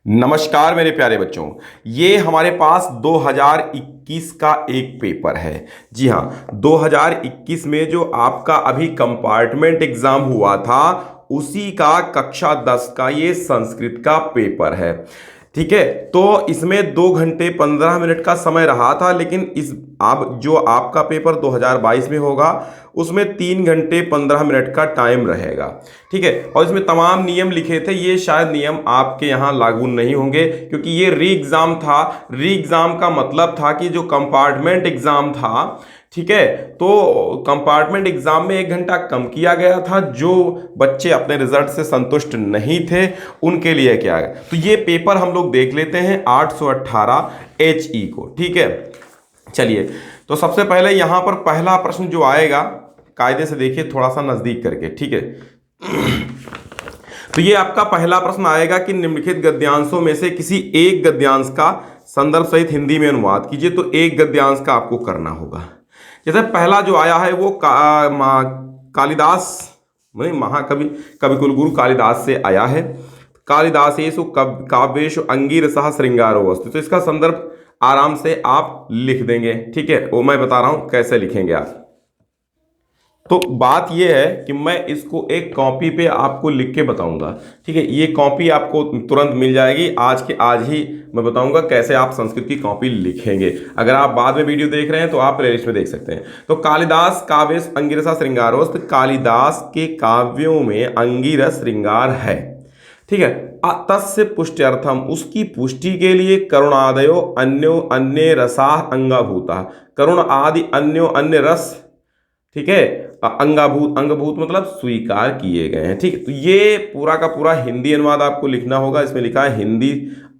नमस्कार मेरे प्यारे बच्चों। ये हमारे पास 2021 का एक पेपर है। जी हाँ, 2021 में जो आपका अभी कंपार्टमेंट एग्जाम हुआ था उसी का कक्षा 10 का ये संस्कृत का पेपर है। ठीक है, तो इसमें 2 घंटे 15 मिनट का समय रहा था, लेकिन इस अब जो आपका पेपर 2022 में होगा उसमें 3 घंटे 15 मिनट का टाइम रहेगा। ठीक है, और इसमें तमाम नियम लिखे थे, ये शायद नियम आपके यहाँ लागू नहीं होंगे क्योंकि ये री एग्जाम था। री एग्जाम का मतलब था कि जो कंपार्टमेंट एग्जाम था, ठीक है, तो कंपार्टमेंट एग्जाम में 1 घंटा कम किया गया था। जो बच्चे अपने रिजल्ट से संतुष्ट नहीं थे उनके लिए क्या है, तो ये पेपर हम लोग देख लेते हैं 818 HE को। ठीक है, चलिए, तो सबसे पहले यहां पर पहला प्रश्न जो आएगा, कायदे से देखिए थोड़ा सा नजदीक करके। ठीक है, तो ये आपका पहला प्रश्न आएगा कि निम्नलिखित गद्यांशों में से किसी एक गद्यांश का संदर्भ सहित हिंदी में अनुवाद कीजिए। तो एक गद्यांश का आपको करना होगा। जैसे पहला जो आया है वो कालिदास महाकवि कवि कुलगुरु कालिदास से आया है। कालिदासेषु काव्येषु अंगिरसः श्रृंगारो वस्तु। तो इसका संदर्भ आराम से आप लिख देंगे। ठीक है, वो मैं बता रहा हूं कैसे लिखेंगे आप। तो बात यह है कि मैं इसको एक कॉपी पे आपको लिख के बताऊंगा। ठीक है, ये कॉपी आपको तुरंत मिल जाएगी, आज के आज ही मैं बताऊंगा कैसे आप संस्कृत की कॉपी लिखेंगे। अगर आप बाद में वीडियो देख रहे हैं तो आप प्लेलिस्ट में देख सकते हैं। तो कालिदास काव्येषु अंगिरसः श्रृंगारोस्त, कालिदास के काव्यों में अंगिरस श्रृंगार है। ठीक है, तस्य पुष्ट्यर्थम, उसकी पुष्टि के लिए करुणादयो अन्यो अन्य रसा अंगाभूता, करुण आदि अन्यो अन्य रस, ठीक है, अंगाभूत, अंगभूत मतलब स्वीकार किए गए हैं। ठीक है, तो ये पूरा का पूरा हिंदी अनुवाद आपको लिखना होगा। इसमें लिखा है हिंदी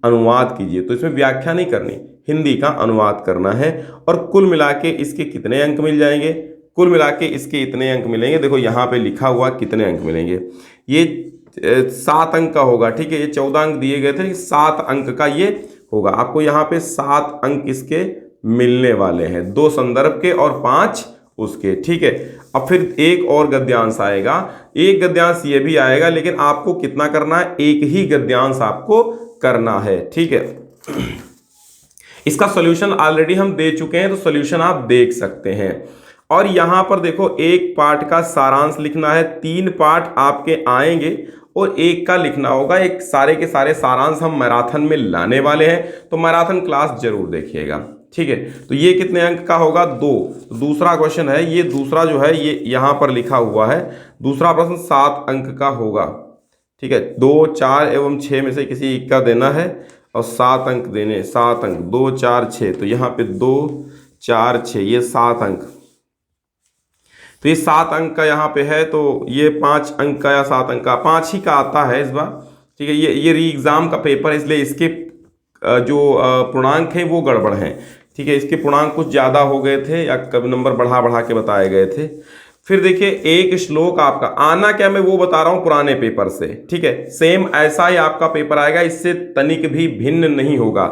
अनुवाद कीजिए, तो इसमें व्याख्या नहीं करनी, हिंदी का अनुवाद करना है। और कुल मिला के इसके कितने अंक मिल जाएंगे, कुल मिला के इसके इतने अंक मिलेंगे। देखो यहाँ पे लिखा हुआ कितने अंक मिलेंगे, ये 7 अंक का होगा। ठीक है, ये 14 अंक दिए गए थे, 7 अंक का ये होगा। आपको यहाँ पे 7 अंक इसके मिलने वाले हैं, 2 संदर्भ के और 5 उसके। ठीक है, अब फिर एक और गद्यांश आएगा, एक गद्यांश ये भी आएगा, लेकिन आपको कितना करना है, एक ही गद्यांश आपको करना है। ठीक है, इसका सॉल्यूशन ऑलरेडी हम दे चुके हैं, तो सॉल्यूशन आप देख सकते हैं। और यहां पर देखो, एक पार्ट का सारांश लिखना है, 3 पार्ट आपके आएंगे और एक का लिखना होगा। एक सारे के सारे सारांश हम मैराथन में लाने वाले हैं, तो मैराथन क्लास जरूर देखिएगा। ठीक है, तो ये कितने अंक का होगा, 2। दूसरा क्वेश्चन है, ये दूसरा जो है ये यहां पर लिखा हुआ है, दूसरा प्रश्न 7 अंक का होगा। ठीक है, 2, 4 एवं 6 में से किसी एक का देना है और 7 अंक देने, 7 अंक, 2, 4, 6, तो यहाँ पे 2, 4, 6, ये 7 अंक। तो ये 7 अंक का यहाँ पे है, तो ये 5 अंक का या 7 अंक का, 5 ही का आता है इस बार। ठीक है, ये री एग्जाम का पेपर है, इसलिए इसके जो पूर्णांक हैं वो गड़बड़ हैं। ठीक है, इसके पूर्णांक कुछ ज़्यादा हो गए थे या कभी नंबर बढ़ा बढ़ा के बताए गए थे। फिर देखिए, एक श्लोक आपका आना क्या, मैं वो बता रहा हूं पुराने पेपर से। ठीक है, सेम ऐसा ही आपका पेपर आएगा, इससे तनिक भी भिन्न नहीं होगा।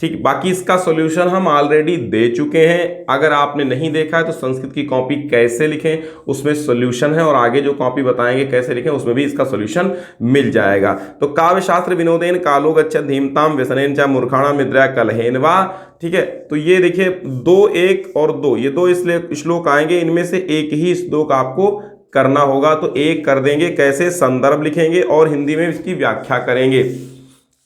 ठीक, बाकी इसका सॉल्यूशन हम ऑलरेडी दे चुके हैं। अगर आपने नहीं देखा है तो संस्कृत की कॉपी कैसे लिखें उसमें सॉल्यूशन है, और आगे जो कॉपी बताएंगे कैसे लिखें उसमें भी इसका सॉल्यूशन मिल जाएगा। तो काव्य शास्त्र विनोदेन कालो गच्छति धीमताम व्यसनेन च मूर्खाणा मिद्र्या कलहेन वा। ठीक है, तो ये देखिए 2, 1 और 2, ये 2 श्लोक आएंगे, इनमें से एक ही श्लोक आपको करना होगा। तो एक कर देंगे, कैसे, संदर्भ लिखेंगे और हिंदी में इसकी व्याख्या करेंगे।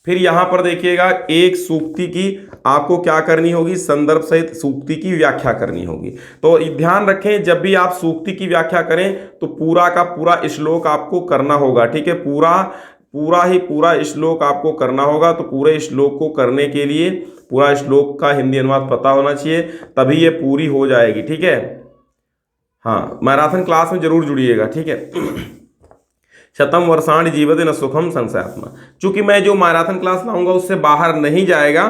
फिर यहां पर देखिएगा, एक सूक्ति की आपको क्या करनी होगी, संदर्भ सहित सूक्ति की व्याख्या करनी होगी। तो ध्यान रखें, जब भी आप सूक्ति की व्याख्या करें तो पूरा का पूरा श्लोक आपको करना होगा। ठीक है, पूरा श्लोक आपको करना होगा। तो पूरे श्लोक को करने के लिए पूरा श्लोक का हिंदी अनुवाद पता होना चाहिए, तभी ये पूरी हो जाएगी। ठीक है, हाँ, मैराथन क्लास में जरूर जुड़िएगा। ठीक है, शतम वर्षाणि जीवते न सुखम संशयात्मा। चूंकि मैं जो मैराथन क्लास लाऊंगा उससे बाहर नहीं जाएगा,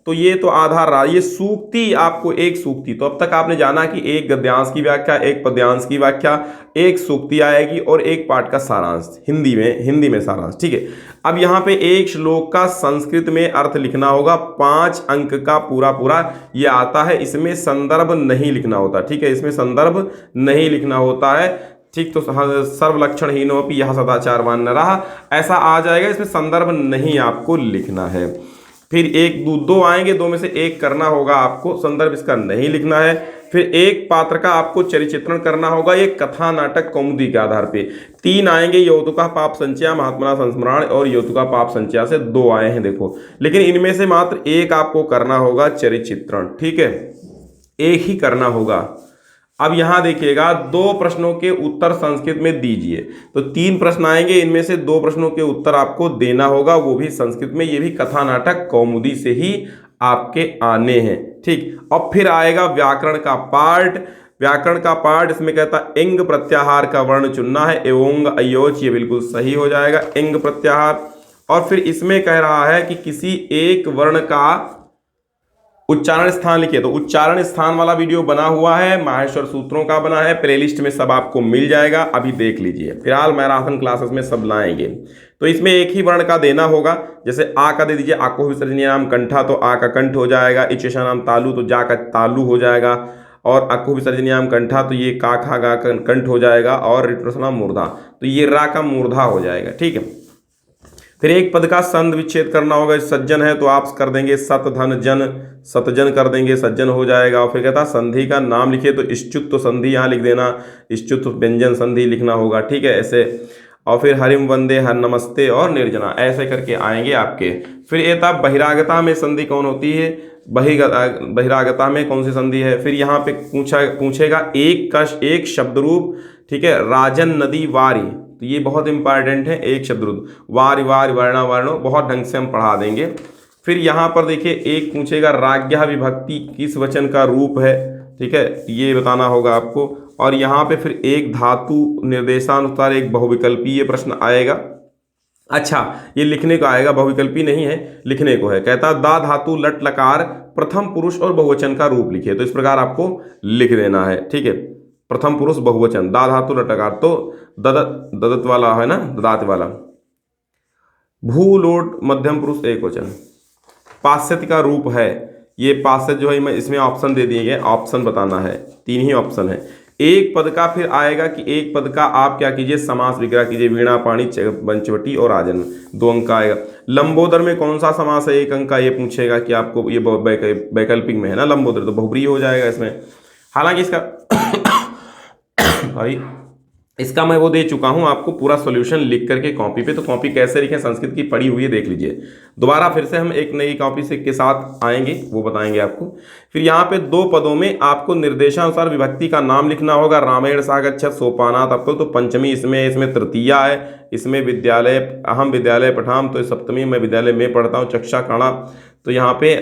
तो ये तो आधार रहा। ये सूक्ति आपको, एक सूक्ति, तो अब तक आपने जाना कि एक गद्यांश की व्याख्या, एक पद्यांश की व्याख्या, एक सूक्ति आएगी और एक पाठ का सारांश हिंदी में सारांश। ठीक है, अब यहाँ पे एक श्लोक का संस्कृत में अर्थ लिखना होगा, 5 अंक का पूरा ये आता है। इसमें संदर्भ नहीं लिखना होता। ठीक है, इसमें संदर्भ नहीं लिखना होता है। ठीक, तो सर्वलक्षणहीनोपि यह सदाचारवान न रहा, ऐसा आ जाएगा। इसमें संदर्भ नहीं आपको लिखना है। फिर एक दो आएंगे, दो में से एक करना होगा आपको, संदर्भ इसका नहीं लिखना है। फिर एक पात्र का आपको चरित्र चित्रण करना होगा, ये कथा नाटक कौमुदी के आधार पे। 3 आएंगे, यौतुका पाप संचया, महात्मना संस्मरण और यौतुका पाप संचया से 2 आए हैं देखो, लेकिन इनमें से मात्र एक आपको करना होगा चरित्र चित्रण, ठीक है, एक ही करना होगा। अब यहां देखिएगा 2 प्रश्नों के उत्तर संस्कृत में दीजिए, तो 3 प्रश्न आएंगे, इनमें से 2 प्रश्नों के उत्तर आपको देना होगा, वो भी संस्कृत में, ये भी कथा नाटक कौमुदी से ही आपके आने हैं, ठीक। अब फिर आएगा व्याकरण का पार्ट। व्याकरण का पार्ट इसमें कहता इंग प्रत्याहार का वर्ण चुनना है, एवोंग अयोच, ये बिल्कुल सही हो जाएगा, इंग प्रत्याहार। और फिर इसमें कह रहा है कि किसी एक वर्ण का उच्चारण स्थान लिखिए, तो उच्चारण स्थान वाला वीडियो बना हुआ है, माहेश्वर सूत्रों का बना है, प्लेलिस्ट में सब आपको मिल जाएगा, अभी देख लीजिए। फिलहाल मैराथन क्लासेस में सब लाएंगे, तो इसमें एक ही वर्ण का देना होगा। जैसे आ का दे दीजिए, आको विसर्जनीय नाम कंठा, तो आ का कंठ हो जाएगा। इचेशा नाम तालु, तो जा का तालु हो जाएगा। और अको विसर्जनीय नाम कंठा, तो ये का खा गा कंठ हो जाएगा। और ऋतुरस नाम मूर्धा, तो ये रा का मूर्धा हो जाएगा, ठीक है। फिर एक पद का संध विच्छेद करना होगा, सज्जन है तो आप कर देंगे सत धन जन, सतजन कर देंगे, सज्जन हो जाएगा। और फिर कहता संधि का नाम लिखिए, तो इश्चुत तो संधि यहाँ लिख देना, इश्चुत व्यंजन संधि लिखना होगा, ठीक है, ऐसे। और फिर हरिम वंदे, हर नमस्ते और निर्जना, ऐसे करके आएंगे आपके। फिर ये था बहिरागता में संधि कौन होती है, बहिरागता में कौन सी संधि है। फिर यहाँ पे पूछेगा एक शब्द रूप, ठीक है, राजन नदी वारी, तो ये बहुत इंपॉर्टेंट है, एक शब्द रूप, वारी वार वर्णा वर्णो, बहुत ढंग से हम पढ़ा देंगे। फिर यहाँ पर देखिए एक पूछेगा राज्ञा विभक्ति किस वचन का रूप है, ठीक है, ये बताना होगा आपको। और यहाँ पे फिर एक धातु निर्देशानुसार एक बहुविकल्पीय प्रश्न आएगा। अच्छा, ये लिखने को आएगा, बहुविकल्पी नहीं है, लिखने को है। कहता दा धातु लट लकार प्रथम पुरुष और बहुवचन का रूप लिखिए, तो इस प्रकार आपको लिख देना है, ठीक है, प्रथम पुरुष बहुवचन, दा धातु लट लकार, तो ददत वाला है ना, ददात वाला। भू लोट मध्यम पुरुष एक वचन। पाश्चात्य का रूप है, ये पाश्चात्य जो है मैं इसमें ऑप्शन दे दिए गए, ऑप्शन बताना है, 3 ही ऑप्शन है। एक पद का फिर आएगा कि एक पद का आप क्या कीजिए, समास विग्रह कीजिए, वीणा पाणी पंचवटी और आजन्म, 2 अंक का आएगा। लंबोदर में कौन सा समास है, 1 अंक का, ये पूछेगा कि आपको, ये वैकल्पिक में है ना लंबोदर, तो बहुब्रीहि हो जाएगा इसमें। हालांकि इसका सॉरी, इसका मैं वो दे चुका हूं आपको पूरा सॉल्यूशन लिख करके कॉपी पे, तो कॉपी कैसे लिखें संस्कृत की पढ़ी हुई है, देख लीजिए। दोबारा फिर से हम एक नई कॉपी से के साथ आएंगे, वो बताएंगे आपको। फिर यहाँ पे 2 पदों में आपको निर्देशानुसार विभक्ति का नाम लिखना होगा। रामायण सागच्छत सोपानात, आपको तो पंचमी इसमें तृतीया है, इसमें विद्यालय, अहम विद्यालय पठाम, तो सप्तमी मैं विद्यालय में पढ़ता हूँ, चक्षा काणा, तो यहाँ पे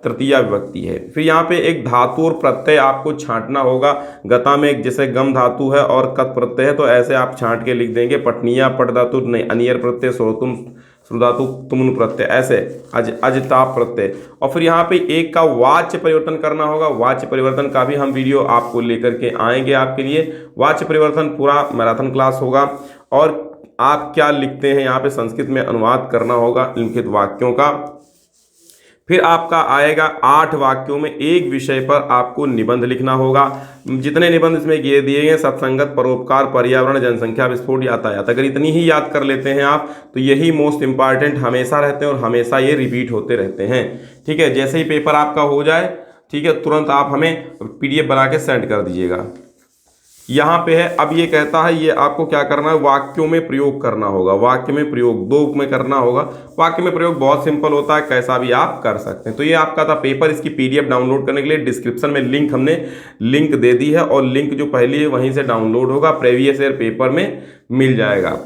तृतीया विभक्ति है। फिर यहाँ पे एक धातु और प्रत्यय आपको छांटना होगा। गता में एक जैसे गम धातु है और कत प्रत्यय है, तो ऐसे आप छांट के लिख देंगे, पटनिया पट धातु नहीं, अनियर प्रत्यय, श्रोतुम श्रुधातु तुमन प्रत्यय, ऐसे अजताप प्रत्यय। और फिर यहाँ पे एक का वाच्य परिवर्तन करना होगा, वाच्य परिवर्तन का भी हम वीडियो आपको लेकर के आएंगे आपके लिए। वाच्य परिवर्तन पूरा मैराथन क्लास होगा। और आप क्या लिखते हैं यहाँ पे संस्कृत में अनुवाद करना होगा लिखित वाक्यों का। फिर आपका आएगा 8 वाक्यों में एक विषय पर आपको निबंध लिखना होगा। जितने निबंध इसमें ये दिए गए, सत्संगत, परोपकार, पर्यावरण, जनसंख्या विस्फोट, यातायात, अगर इतनी ही याद कर लेते हैं आप, तो यही मोस्ट इंपॉर्टेंट हमेशा रहते हैं और हमेशा ये रिपीट होते रहते हैं, ठीक है। जैसे ही पेपर आपका हो जाए, ठीक है, तुरंत आप हमें PDF बना के सेंड कर दीजिएगा। यहाँ पे है, अब ये कहता है ये आपको क्या करना है, वाक्यों में प्रयोग करना होगा। वाक्य में प्रयोग 2 में करना होगा। वाक्य में प्रयोग बहुत सिंपल होता है, कैसा भी आप कर सकते हैं। तो ये आपका था पेपर। इसकी PDF डाउनलोड करने के लिए डिस्क्रिप्शन में हमने लिंक दे दी है, और लिंक जो पहली है वहीं से डाउनलोड होगा, प्रीवियस ईयर पेपर में मिल जाएगा।